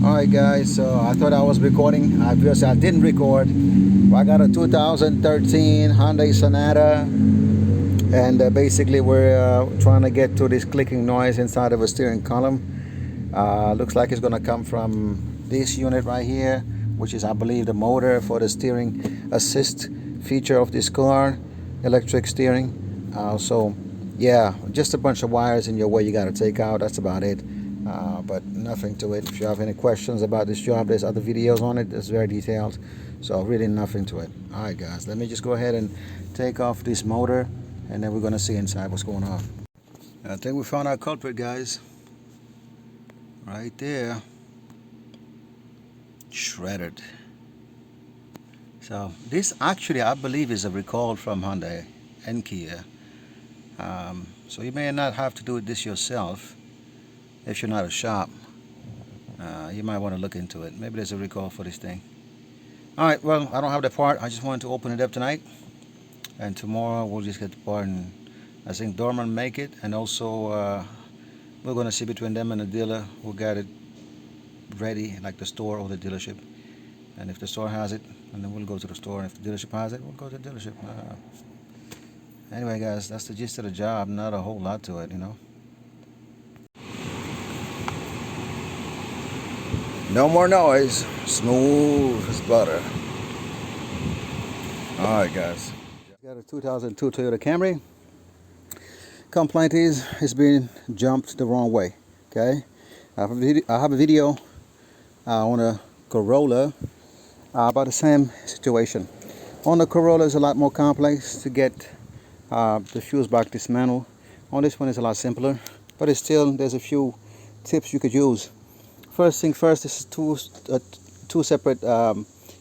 Alright guys, so I thought I was recording. Obviously I didn't record. I got a 2013 Hyundai Sonata, and basically we're trying to get to this clicking noise inside of a steering column. Looks like it's going to come from this unit right here, which is, I believe, the motor for the steering assist feature of this car, electric steering. So yeah, just a bunch of wires in your way you got to take out. That's about it. But nothing to it. If you have any questions about this job, there's other videos on it. It's very detailed, so really nothing to it. Alright guys, let me just go ahead and take off this motor, and then we're gonna see inside what's going on. I think we found our culprit, guys. Right there, shredded. So this actually, I believe, is a recall from Hyundai and Kia. So you may not have to do this yourself. If you're not a shop, you might want to look into it. Maybe there's a recall for this thing. Alright, well, I don't have the part. I just wanted to open it up tonight, and tomorrow we'll just get the part, and I think Dorman make it, and also we're going to see between them and the dealer who got it ready, like the store or the dealership. And if the store has it, and then we'll go to the store, and if the dealership has it, we'll go to the dealership. Anyway guys, that's the gist of the job. Not a whole lot to it, you know. No more noise, smooth as butter. Alright guys, got a 2002 Toyota Camry. Complaint is it's been jumped the wrong way. Okay, I have a video on a Corolla about the same situation. On the Corolla is a lot more complex to get the fuse box dismantled. On this one is a lot simpler, but it's still, there's a few tips you could use. First thing first, this is two separate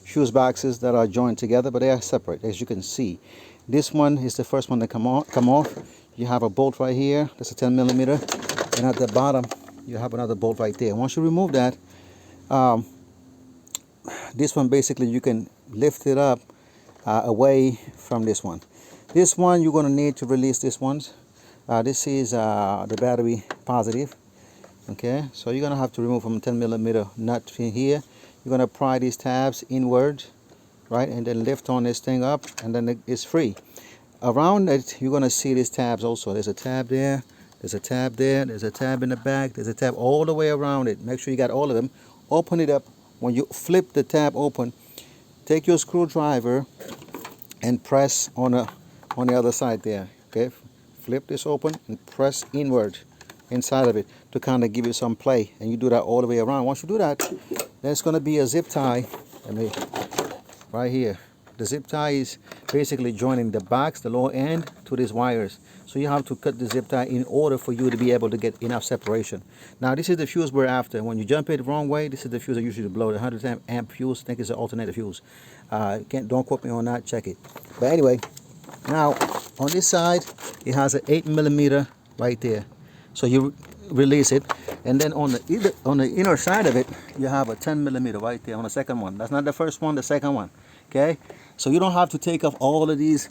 fuse boxes that are joined together, but they are separate, as you can see. This one is the first one to come off. You have a bolt right here, that's a 10mm, and at the bottom you have another bolt right there. Once you remove that, this one basically you can lift it up away from this one. This one you're going to need to release this one. This is the battery positive. Okay, so you're gonna have to remove from a 10mm nut in here. You're gonna pry these tabs inward, right, and then lift on this thing up, and then it's free. Around it, you're gonna see these tabs also. There's a tab there, there's a tab there, there's a tab in the back, there's a tab all the way around it. Make sure you got all of them. Open it up. When you flip the tab open, take your screwdriver and press on the other side there. Okay, flip this open and press inward inside of it to kind of give you some play, and you do that all the way around. Once you do that, there's going to be a zip tie right here. The zip tie is basically joining the box, the lower end, to these wires. So you have to cut the zip tie in order for you to be able to get enough separation. Now this is the fuse we're after. When you jump it the wrong way, this is the fuse I usually blow. The 100 amp fuse, I think it's an alternator fuse. Don't quote me on that, check it. But anyway, now on this side it has an 8mm right there. So you release it, and then on the inner side of it you have a 10mm right there on the second one. That's not the first one, the second one. Okay, so you don't have to take off all of these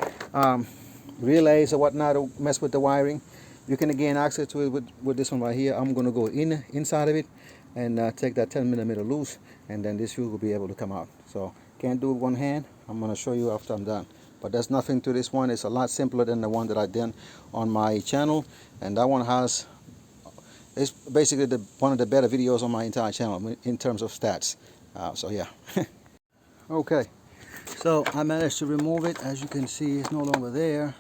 relays or whatnot to mess with the wiring. You can again access to it with this one right here. I'm going to go inside of it and take that 10mm loose, and then this fuse will be able to come out. So can't do it with one hand. I'm going to show you after I'm done. But there's nothing to this one. It's a lot simpler than the one that I did on my channel, and that one has, it's basically one of the better videos on my entire channel in terms of stats. So yeah. Okay, so I managed to remove it. As you can see, it's no longer there.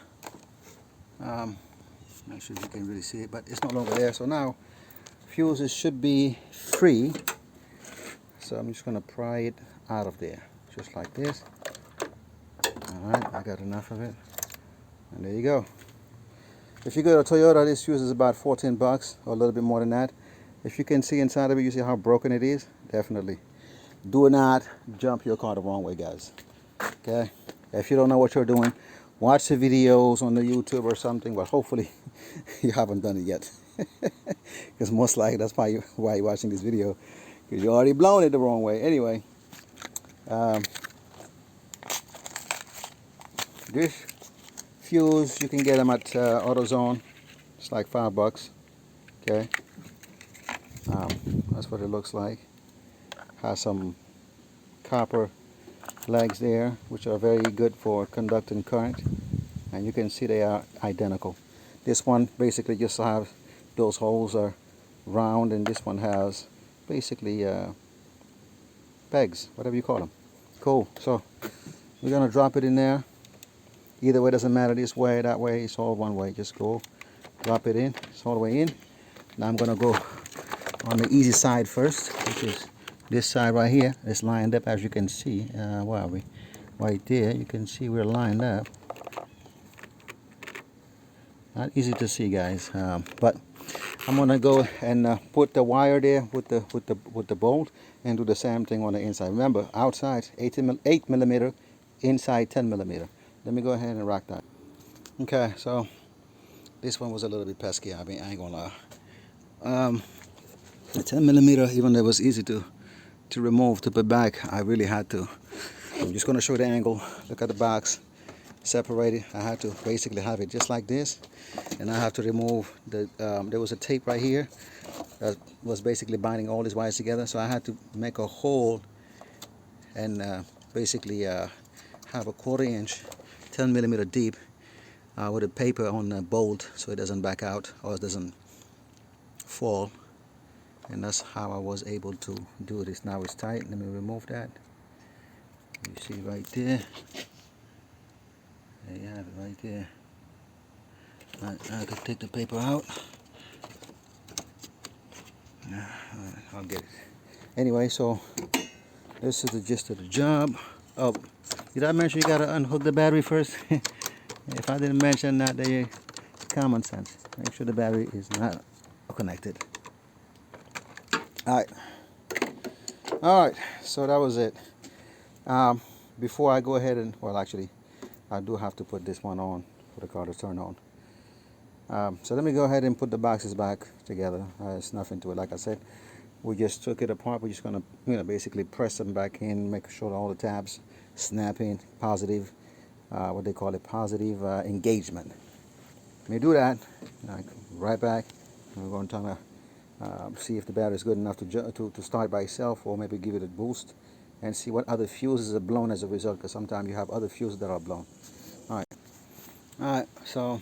Not sure if you can really see it, but it's no longer there. So now fuses should be free. So I'm just going to pry it out of there, just like this. Alright, I got enough of it, and there you go. If you go to Toyota, this fuse is about 14 bucks, or a little bit more than that. If you can see inside of it, you see how broken it is? Definitely. Do not jump your car the wrong way, guys. Okay? If you don't know what you're doing, watch the videos on the YouTube or something, but hopefully you haven't done it yet. Because most likely that's why you're watching this video, because you already blown it the wrong way. Anyway, this fuse, you can get them at AutoZone. It's like $5. Okay, that's what it looks like. Has some copper legs there, which are very good for conducting current, and you can see they are identical. This one basically just have those holes are round, and this one has basically pegs, whatever you call them. Cool. So we're gonna drop it in there. Either way, doesn't matter, this way, that way, it's all one way. Just go drop it in. It's all the way in. Now I'm gonna go on the easy side first, which is this side right here. It's lined up, as you can see. Where are we? Right there. You can see we're lined up. Not easy to see, guys, but I'm gonna go and put the wire there with the bolt, and do the same thing on the inside. Remember, outside 8 millimeter, inside 10 millimeter. Let me go ahead and rock that. Okay, so this one was a little bit pesky. I mean, I ain't gonna lie. The 10 millimeter, even though it was easy to remove, to put back, I really had to. I'm just gonna show the angle. Look at the box, separated. I had to basically have it just like this, and I have to remove the. There was a tape right here that was basically binding all these wires together. So I had to make a hole and basically have a 1/4 inch, 10 millimeter deep, with a paper on the bolt so it doesn't back out or it doesn't fall. And that's how I was able to do this. Now it's tight. Let me remove that. You see right there. There you have it right there. I could take the paper out. I'll get it. Anyway, so this is the gist of the job. Oh, did I mention you gotta unhook the battery first? If I didn't mention that, they common sense. Make sure the battery is not connected. All right. So that was it. Before I go ahead and, well, actually, I do have to put this one on for the car to turn on. So let me go ahead and put the boxes back together. There's nothing to it. Like I said, we just took it apart. We're just gonna, basically press them back in, make sure all the tabs snap in, positive, what they call it, positive engagement. Let me do that. Right back. We're going to see if the battery is good enough to start by itself, or maybe give it a boost and see what other fuses are blown as a result, because sometimes you have other fuses that are blown. All right, so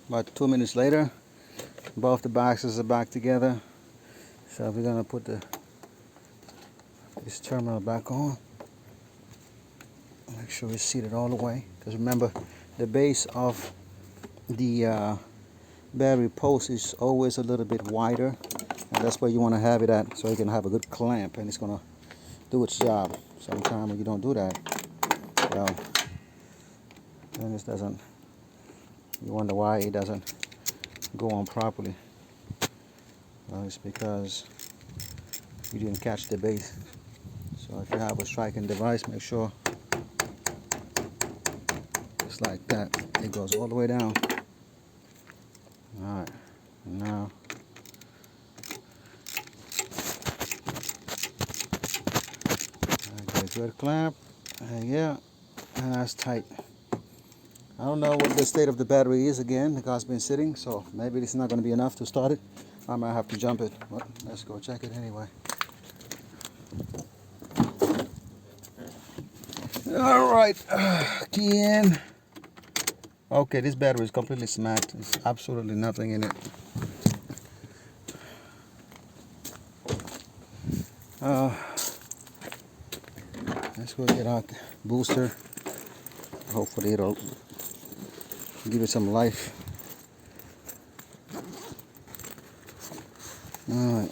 about 2 minutes later, both the boxes are back together. So we're gonna put this terminal back on. Make sure it's seated all the way, because remember, the base of the battery post is always a little bit wider, and that's where you want to have it at, so you can have a good clamp and it's gonna do its job. Sometimes when you don't do that, well, then this doesn't, you wonder why it doesn't go on properly. Well, it's because you didn't catch the base. So if you have a striking device, make sure just like that, it goes all the way down. Alright, now I get a good clamp, and yeah, and that's tight. I don't know what the state of the battery is again. The car's been sitting, so maybe this is not going to be enough to start it. I might have to jump it, but let's go check it anyway. Alright, key in. Okay, this battery is completely smacked. There's absolutely nothing in it. Let's go get out the booster. Hopefully it'll give it some life. Alright.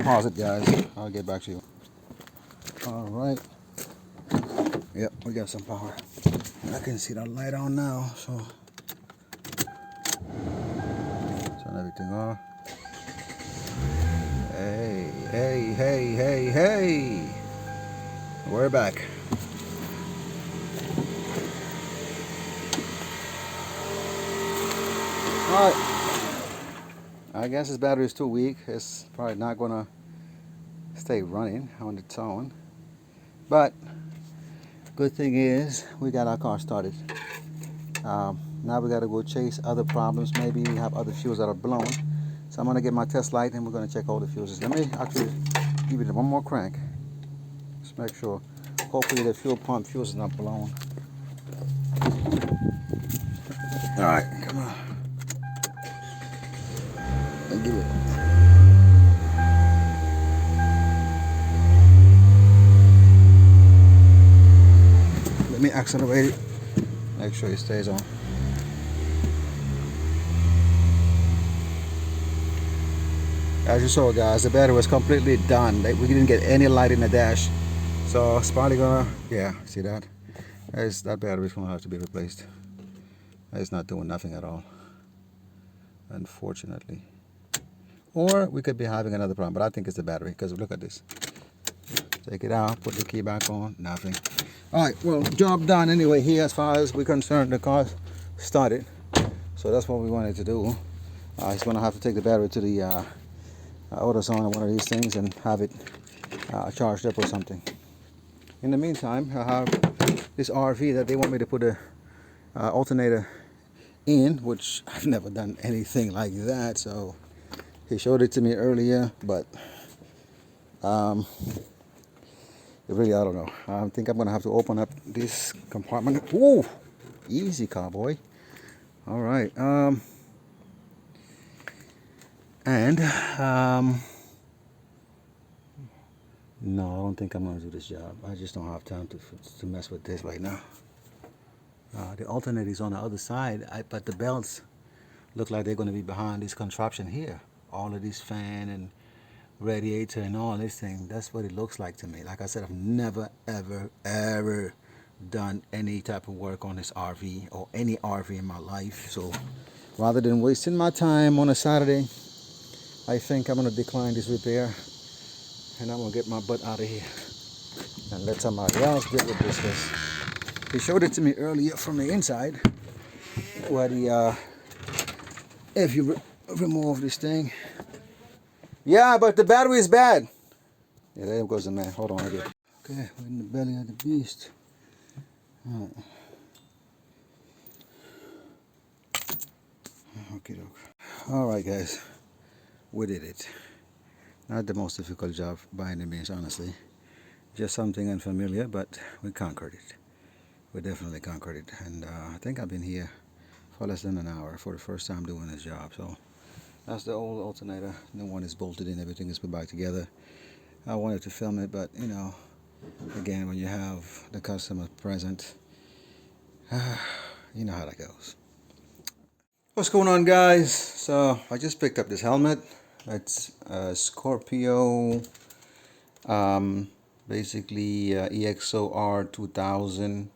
Pause it, guys. I'll get back to you. Alright. Yep, we got some power. I can see the light on now, so turn everything off. Hey, hey, hey, hey, hey! We're back. Alright. I guess this battery is too weak. It's probably not gonna stay running on its own. But good thing is we got our car started. Now we got to go chase other problems. Maybe we have other fuels that are blown. So I'm going to get my test light and we're going to check all the fuses. Let me actually give it one more crank. Just make sure. Hopefully the fuel pump fuse is not blown. Alright, come on. And give it. Let me accelerate it. Make sure it stays on. As you saw, guys, the battery was completely done. We didn't get any light in the dash. So it's probably gonna, yeah, see that? That battery is gonna have to be replaced. It's not doing nothing at all, unfortunately. Or we could be having another problem, but I think it's the battery, because look at this. Take it out, put the key back on, nothing. Alright, well, job done anyway here as far as we're concerned. The car started, so that's what we wanted to do. He's gonna have to take the battery to the AutoZone or one of these things and have it charged up or something. In the meantime, I have this RV that they want me to put a alternator in, which I've never done anything like that. So he showed it to me earlier, but really, I don't know. I think I'm gonna have to open up this compartment. Ooh, easy, cowboy. All right. No, I don't think I'm gonna do this job. I just don't have time to mess with this right now. The alternator is on the other side, but the belts look like they're gonna be behind this contraption here. All of this fan and radiator and all this thing. That's what it looks like to me. Like I said, I've never, ever, ever done any type of work on this RV or any RV in my life. So rather than wasting my time on a Saturday, I think I'm gonna decline this repair and I'm gonna get my butt out of here and let somebody else deal with this. Because he showed it to me earlier from the inside, where the if you remove this thing, yeah, but the battery is bad. Yeah, there goes the man. Hold on again. Okay, we're in the belly of the beast. All right. Okay, all right, guys, we did it. Not the most difficult job by any means, honestly. Just something unfamiliar, but we conquered it. We definitely conquered it. And I think I've been here for less than an hour for the first time doing this job. So that's the old alternator. The one is bolted in, everything is put back together. I wanted to film it, but you know, again, when you have the customer present, you know how that goes. What's going on, guys? So I just picked up this helmet. It's a Scorpio, basically EXOR 2000,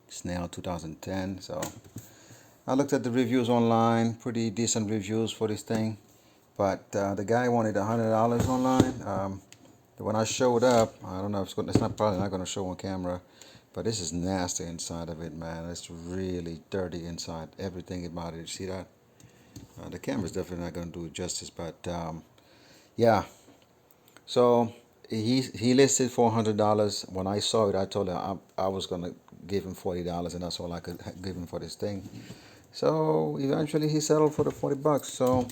Snail 2010. So I looked at the reviews online, pretty decent reviews for this thing, but the guy wanted $100 online. When I showed up, I don't know if it's probably not going to show on camera, but this is nasty inside of it, man. It's really dirty inside, everything about it. You see that? The camera's definitely not going to do it justice, but yeah. So he listed $400. When I saw it, I told him I was going to give him $40, and that's all I could give him for this thing. So eventually he settled for the $40.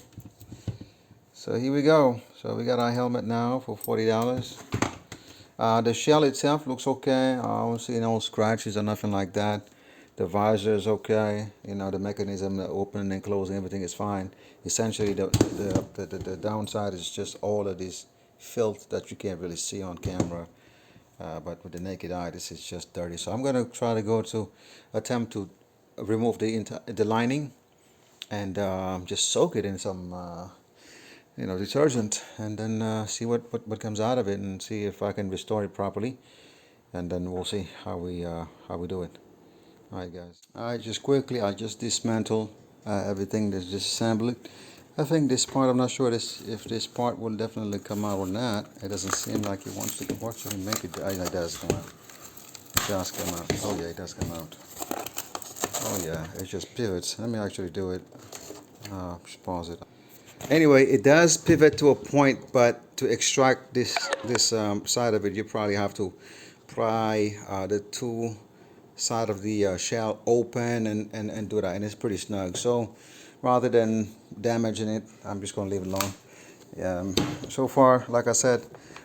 So here we go. So we got our helmet now for $40. The shell itself looks okay. I don't see no scratches or nothing like that. The visor is okay. You know, the mechanism, the opening and closing, everything is fine. Essentially, the downside is just all of this filth that you can't really see on camera. But with the naked eye, this is just dirty. So I'm going to try to attempt to remove the lining and just soak it in some detergent, and then see what comes out of it, and see if I can restore it properly. and then we'll see how we do it. All right, guys. All right, just quickly, I just dismantle everything. Just disassemble it. I think this part, I'm not sure if this part will definitely come out or not. It doesn't seem like it wants to actually make it. It does come out. It does come out. Oh yeah, it does come out. Oh yeah, it just pivots. Let me actually do it. Just pause it. Anyway, it does pivot to a point, but to extract this side of it, you probably have to pry the two side of the shell open and do that, and it's pretty snug. So rather than damaging it, I'm just going to leave it alone. So far, like I said,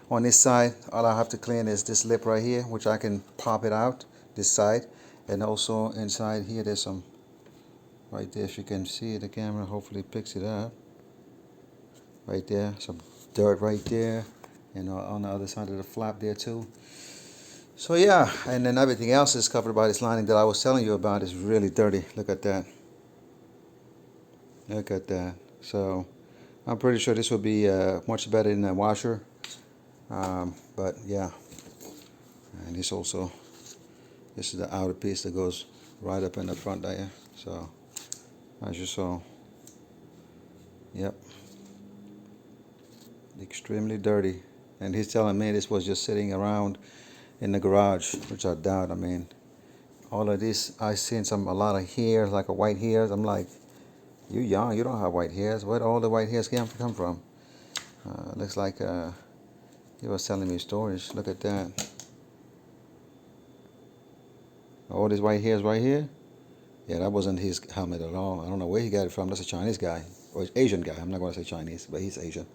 on this side, all I have to clean is this lip right here, which I can pop it out this side, and also inside here there's some right there. If you can see the camera, hopefully picks it up. Right there, some dirt right there, and on the other side of the flap there too. So yeah, and then everything else is covered by this lining that I was telling you about. Is really dirty. Look at that. Look at that. So I'm pretty sure this will be much better than a washer. But yeah, and this is the outer piece that goes right up in the front there. So as you saw, yep, extremely dirty. And he's telling me this was just sitting around in the garage, which I doubt. I mean, all of this, I seen a lot of hairs, like a white hairs. I'm like, you young, you don't have white hairs. Where all the white hairs come from? Looks like he was telling me stories. Look at that. All these white hairs right here. Yeah, that wasn't his helmet at all. I don't know where he got it from. That's a Chinese guy, or Asian guy. I'm not going to say Chinese, but he's Asian.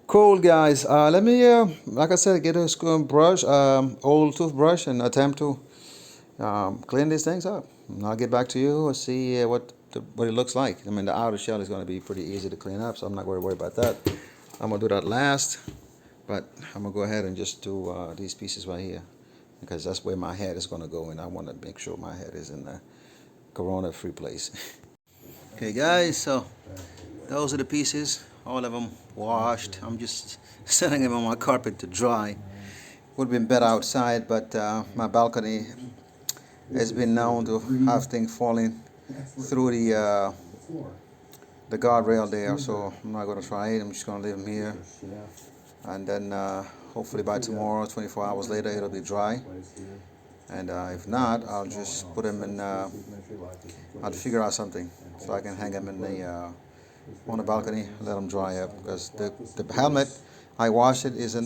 Cool, guys. Let me, like I said, get a brush, old toothbrush, and attempt to clean these things up. And I'll get back to you and see what it looks like. I mean, the outer shell is going to be pretty easy to clean up, so I'm not going to worry about that. I'm going to do that last, but I'm going to go ahead and just do these pieces right here, because that's where my head is going to go, and I want to make sure my head is in the corona-free place. Okay, guys, so those are the pieces. All of them washed. I'm just setting them on my carpet to dry. Would have been better outside, but my balcony has been known to have things falling through the guardrail there, so I'm not going to try it. I'm just going to leave them here, and then hopefully by tomorrow, 24 hours later, it'll be dry. And if not, I'll just put them in. I'll figure out something so I can hang them in the on the balcony, let them dry up, because the helmet, I washed it, is in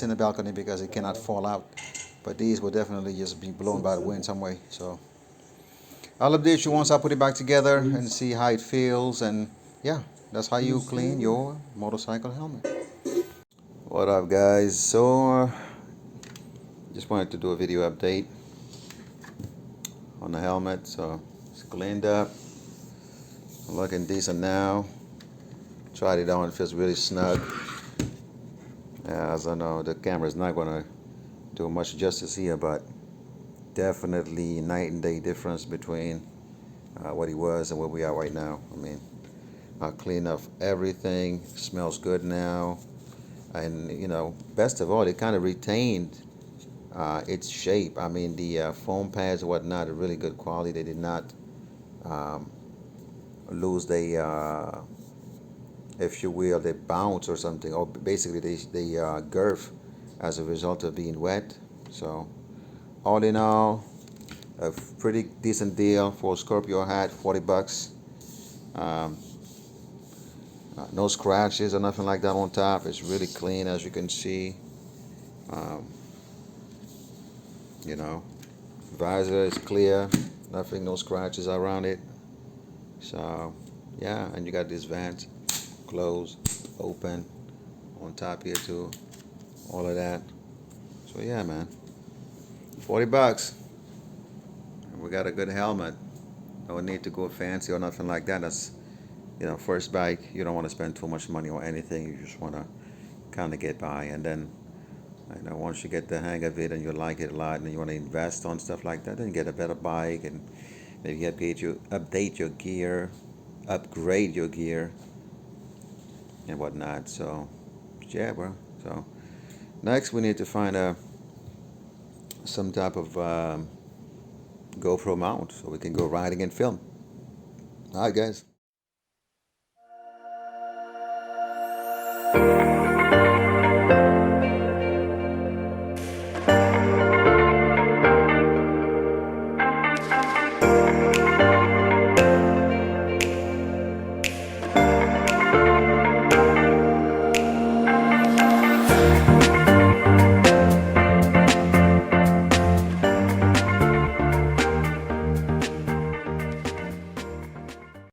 the balcony because it cannot fall out, but these will definitely just be blown by the wind some way. So I'll update you once I put it back together and see how it feels, and yeah, that's how you clean your motorcycle helmet. What up, guys? So just wanted to do a video update on the helmet. So it's cleaned up, looking decent now. Tried it on, it feels really snug. As I know, the camera is not going to do much justice here, but definitely night and day difference between what he was and where we are right now. I mean, I cleaned up everything, smells good now, and you know, best of all, it kind of retained its shape. I mean, the foam pads and whatnot are really good quality. They did not lose their if you will, they bounce or something, or basically they girth as a result of being wet. So all in all, a pretty decent deal for a Scorpio hat, 40 bucks. No scratches or nothing like that on top. It's really clean, as you can see. You know, visor is clear, nothing, no scratches around it. So yeah, and you got these vents, close, open, on top here too, all of that. So yeah, man, 40 bucks. And we got a good helmet. No need to go fancy or nothing like that. That's, you know, first bike, you don't want to spend too much money on anything. You just want to kind of get by, and then, you know, once you get the hang of it and you like it a lot and you want to invest on stuff like that, then get a better bike and maybe update your gear, upgrade your gear and whatnot. So yeah, bro. So next we need to find a some type of GoPro mount so we can go riding and film. All right, guys.